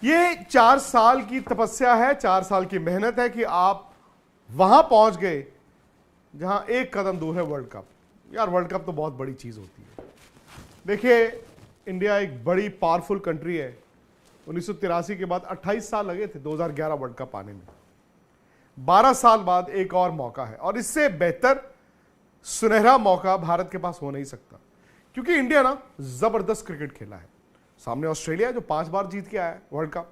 ये 4 साल की तपस्या है, 4 साल की मेहनत है कि आप वहां पहुंच गए जहां एक कदम दूर है वर्ल्ड कप। यार वर्ल्ड कप तो बहुत बड़ी चीज होती है। देखिए इंडिया एक बड़ी पावरफुल कंट्री है। 1983 के बाद 28 साल लगे थे 2011 वर्ल्ड कप आने में। 12 साल बाद एक और मौका है और इससे बेहतर सुनहरा मौका भारत के पास हो नहीं सकता, क्योंकि इंडिया ना जबरदस्त क्रिकेट खेला है। सामने ऑस्ट्रेलिया जो 5 बार जीत के आया है वर्ल्ड कप,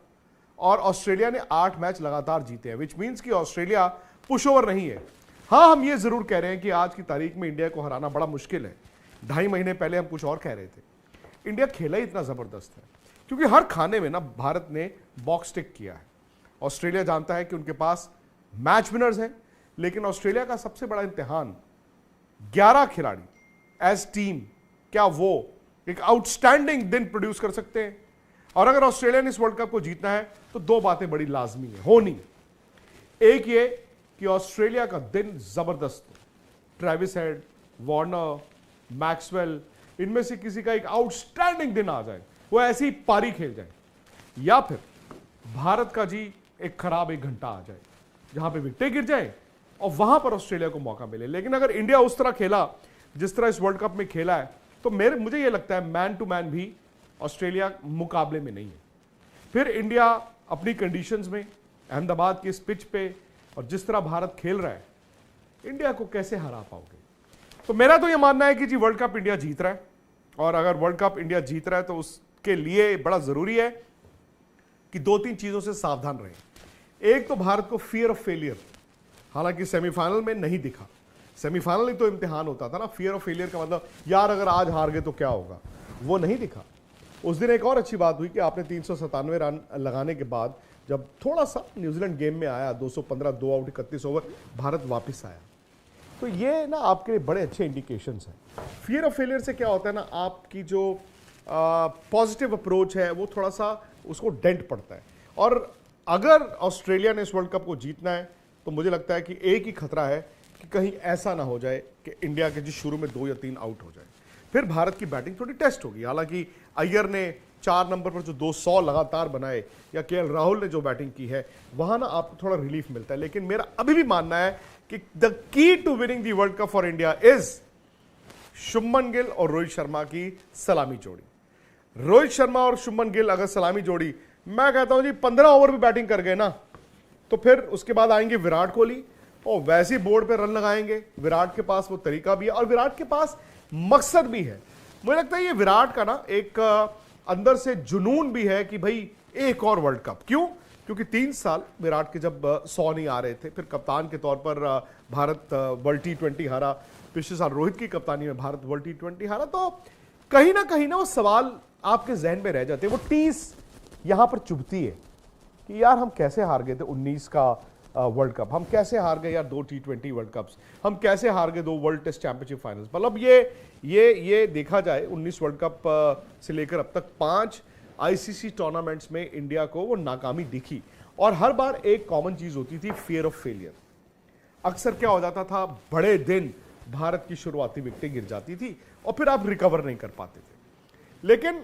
और ऑस्ट्रेलिया ने 8 मैच लगातार जीते हैं, विच मीन्स कि ऑस्ट्रेलिया पुश ओवर नहीं है। हाँ, हम ये जरूर कह रहे हैं कि आज की तारीख में इंडिया को हराना बड़ा मुश्किल है। 2.5 महीने पहले हम कुछ और कह रहे थे। इंडिया खेला ही इतना जबरदस्त है क्योंकि हर खाने में ना भारत ने बॉक्स टिक किया है। ऑस्ट्रेलिया जानता है कि उनके पास मैच विनर्स हैं, लेकिन ऑस्ट्रेलिया का सबसे बड़ा इम्तिहान 11 खिलाड़ी एज टीम, क्या वो एक आउटस्टैंडिंग दिन प्रोड्यूस कर सकते हैं? और अगर ऑस्ट्रेलिया ने इस वर्ल्ड कप को जीतना है तो 2 बातें बड़ी लाजमी है होनी। एक ये कि ऑस्ट्रेलिया का दिन जबरदस्त हो, ट्रेविस हेड, वार्नर, मैक्सवेल, इनमें से किसी का एक आउटस्टैंडिंग दिन आ जाए, वो ऐसी ही पारी खेल जाए, या फिर भारत का जी एक खराब 1 घंटा आ जाए जहां पे विकेटें गिर जाए और वहां पर ऑस्ट्रेलिया को मौका मिले। लेकिन अगर इंडिया उस तरह खेला जिस तरह इस वर्ल्ड कप में खेला है तो मुझे यह लगता है मैन टू मैन भी ऑस्ट्रेलिया मुकाबले में नहीं है। फिर इंडिया अपनी कंडीशंस में अहमदाबाद की इस पिच पे और जिस तरह भारत खेल रहा है, इंडिया को कैसे हरा पाओगे? तो मेरा तो यह मानना है कि जी वर्ल्ड कप इंडिया जीत रहा है, और अगर वर्ल्ड कप इंडिया जीत रहा है तो उसके लिए बड़ा जरूरी है कि 2-3 चीजों से सावधान रहें। एक तो भारत को फियर ऑफ फेलियर, हालांकि सेमीफाइनल में नहीं दिखा। सेमीफाइनल ही तो इम्तिहान होता था ना। फियर ऑफ फेलियर का मतलब यार अगर आज हार गए तो क्या होगा, वो नहीं दिखा। उस दिन एक और अच्छी बात हुई कि आपने 397 रन लगाने के बाद जब थोड़ा सा न्यूजीलैंड गेम में आया, 215, 2 आउट 31 ओवर, भारत वापस आया। तो ये ना आपके लिए बड़े अच्छे इंडिकेशंस हैं। फियर ऑफ फेलियर से क्या होता है ना, आपकी जो पॉजिटिव अप्रोच है वो थोड़ा सा उसको डेंट पड़ता है। और अगर ऑस्ट्रेलिया ने इस वर्ल्ड कप को जीतना है तो मुझे लगता है कि एक ही खतरा है कि कहीं ऐसा ना हो जाए कि इंडिया के जी शुरू में 2 या 3 आउट हो जाए। फिर भारत की बैटिंग थोड़ी टेस्ट होगी। हालांकि अय्यर ने 4 नंबर पर जो 200 लगातार बनाए, या केएल राहुल ने जो बैटिंग की है, वहां ना आपको थोड़ा रिलीफ मिलता है। लेकिन मेरा अभी भी मानना है कि the key to winning the world cup for India is Shubman Gill और रोहित शर्मा की सलामी जोड़ी। रोहित शर्मा और शुभमन गिल अगर सलामी जोड़ी, मैं कहता हूं जी 15 ओवर भी बैटिंग कर गए ना, तो फिर उसके बाद आएंगे विराट कोहली और वैसे बोर्ड पे रन लगाएंगे। विराट के पास वो तरीका भी है और विराट के पास मकसद भी है। मुझे लगता है ये विराट का ना एक अंदर से जुनून भी है कि भाई एक और वर्ल्ड कप। क्यों? क्योंकि 3 साल विराट के जब 100 नहीं आ रहे थे, फिर कप्तान के तौर पर भारत वर्ल्ड T20 हारा। पिछले साल रोहित की कप्तानी में भारत वर्ल्ड T20 हारा। तो कहीं ना वो सवाल आपके जहन में रह जाते हैं, वो टीस यहां पर चुभती है कि यार हम कैसे हार गए थे 19 का वर्ल्ड कप, हम कैसे हार गए यार 2 T20 वर्ल्ड कप्स, हम कैसे हार गए 2 वर्ल्ड टेस्ट चैंपियनशिप फाइनल्स। मतलब ये देखा जाए 19 वर्ल्ड कप से लेकर अब तक 5 आईसीसी टूर्नामेंट्स में इंडिया को वो नाकामी दिखी, और हर बार एक कॉमन चीज होती थी, फियर ऑफ फेलियर। अक्सर क्या हो जाता था, बड़े दिन भारत की शुरुआती विकेटें गिर जाती थी और फिर आप रिकवर नहीं कर पाते थे। लेकिन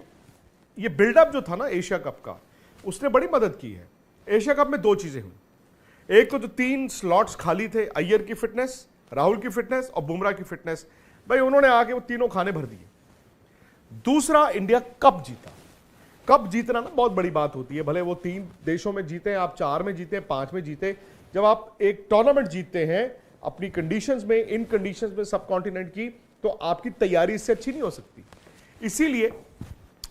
ये बिल्डअप जो था ना एशिया कप का, उसने बड़ी मदद की है। एशिया कप में 2 चीजें हुई। एक तो जो 3 स्लॉट्स खाली थे, अय्यर की फिटनेस, राहुल की फिटनेस और बुमराह की फिटनेस, भाई उन्होंने आके वो तीनों खाने भर दिए। दूसरा, इंडिया कप जीता। कप जीतना ना बहुत बड़ी बात होती है, भले वो 3 देशों में जीते, आप 4 में जीते, 5 में जीते। जब आप एक टूर्नामेंट जीतते हैं अपनी कंडीशंस में, इन कंडीशंस में सब कॉन्टिनेंट की, तो आपकी तैयारी इससे अच्छी नहीं हो सकती। इसीलिए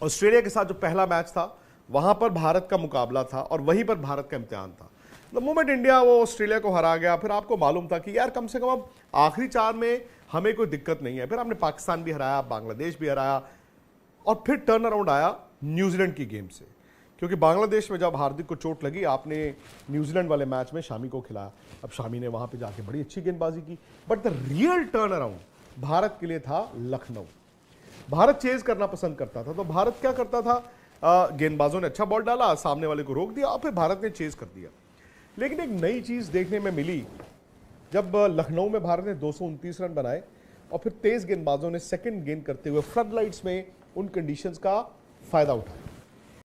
ऑस्ट्रेलिया के साथ जो पहला मैच था वहां पर भारत का मुकाबला था और वहीं पर भारत का इम्तिहान था। द मोमेंट इंडिया वो ऑस्ट्रेलिया को हरा गया, फिर आपको मालूम था कि यार कम से कम अब आखिरी 4 में हमें कोई दिक्कत नहीं है। फिर आपने पाकिस्तान भी हराया, बांग्लादेश भी हराया, और फिर टर्न अराउंड आया न्यूजीलैंड की गेम से, क्योंकि बांग्लादेश में जब हार्दिक को चोट लगी, आपने न्यूजीलैंड वाले मैच में शामी को खिलाया। अब शामी ने वहां पे जाके बड़ी अच्छी गेंदबाजी की, but the real turn around Bharat के लिए था लखनऊ। भारत चेज करना पसंद करता था, तो भारत क्या करता था, गेंदबाजों ने अच्छा बॉल डाला, सामने वाले को रोक दिया और फिर भारत ने चेज कर दिया। लेकिन एक नई चीज देखने में मिली, जब लखनऊ में भारत ने 229 रन बनाए और फिर तेज गेंदबाजों ने सेकंड गेंद करते हुए फ्लड लाइट्स में उन कंडीशंस का फायदा उठाया।